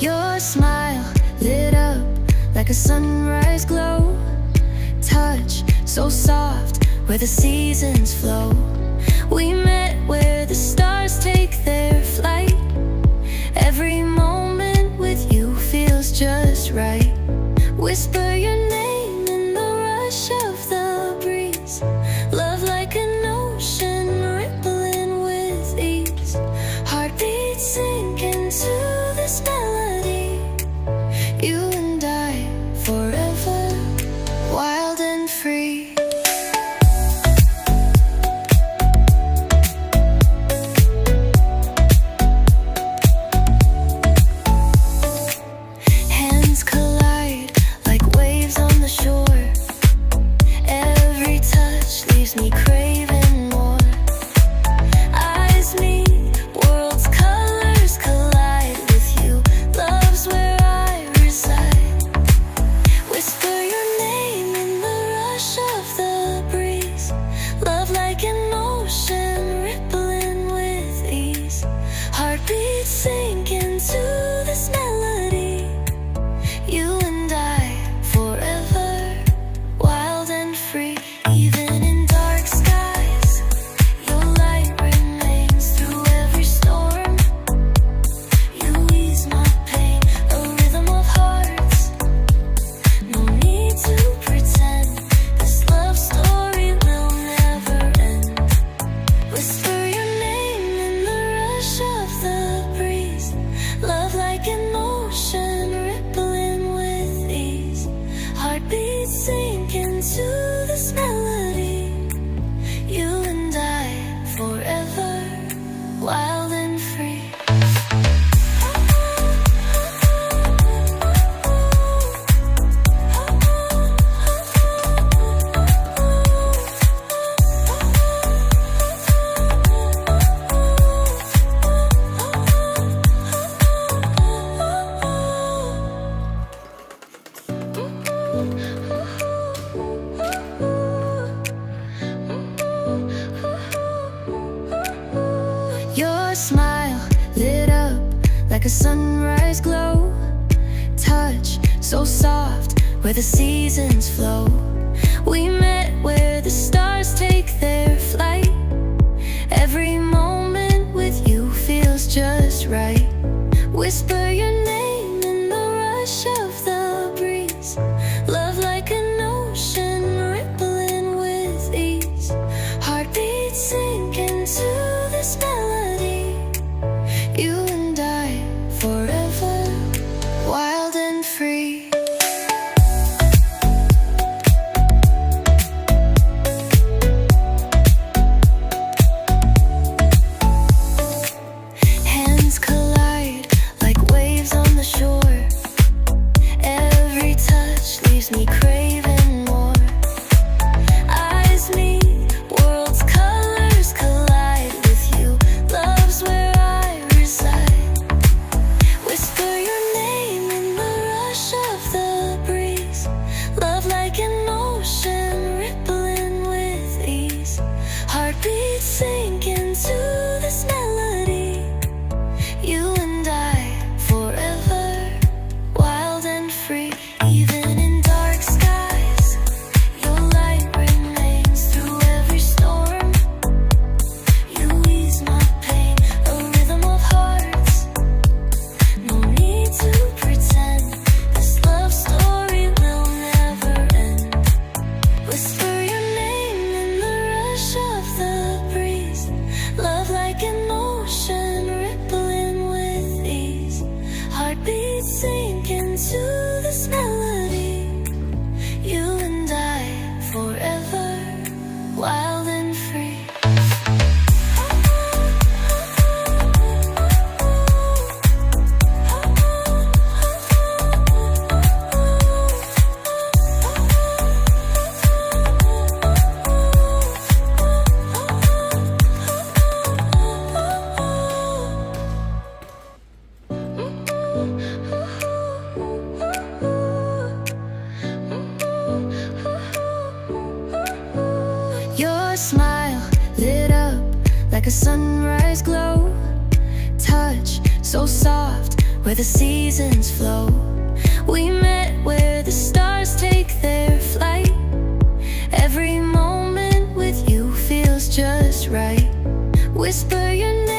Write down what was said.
Your smile lit up like a sunrise glow. Touch so soft where the seasons flow. We met where the stars take their flight. Every moment with you feels just right. Whisper your name in the rush of the breeze. Love like an ocean rippling with ease. Heartbeats sink into this melody. You and I forever, wild and free. Hands collide like waves on the shore. Every touch leaves me craving more. Eyes meet, worlds' colors collide with you. Love's where I reside. Whisper your name in the rush of the breeze. Love like an ocean rippling with ease. Heartbeats sink into this melody. You and I forever, wild and free. Even in dark skies, your light remains through every storm. You ease my pain, a rhythm of hearts. No need to pretend, this love story will never end. Whisper your name in the rush of the breeze. Love like an ocean rippling with ease. Heartbeats sink into this melody. You and I forever, wild and free. Your smile lit up like a sunrise glow. Touch so soft where the seasons flow. We met where the stars take their flight. Every moment with you feels just right. Whisper your name in the rush of the breeze. Love like an ocean rippling with ease. Heartbeats sink into this melody. You and I forever, wild and free. Hands collide like waves on the shore. Every touch leaves me craving more. Eyes meet, worlds' colors collide like a sunrise glow. Touch so soft where the seasons flow. We met where the stars take their flight. Every moment with you feels just right. Whisper your name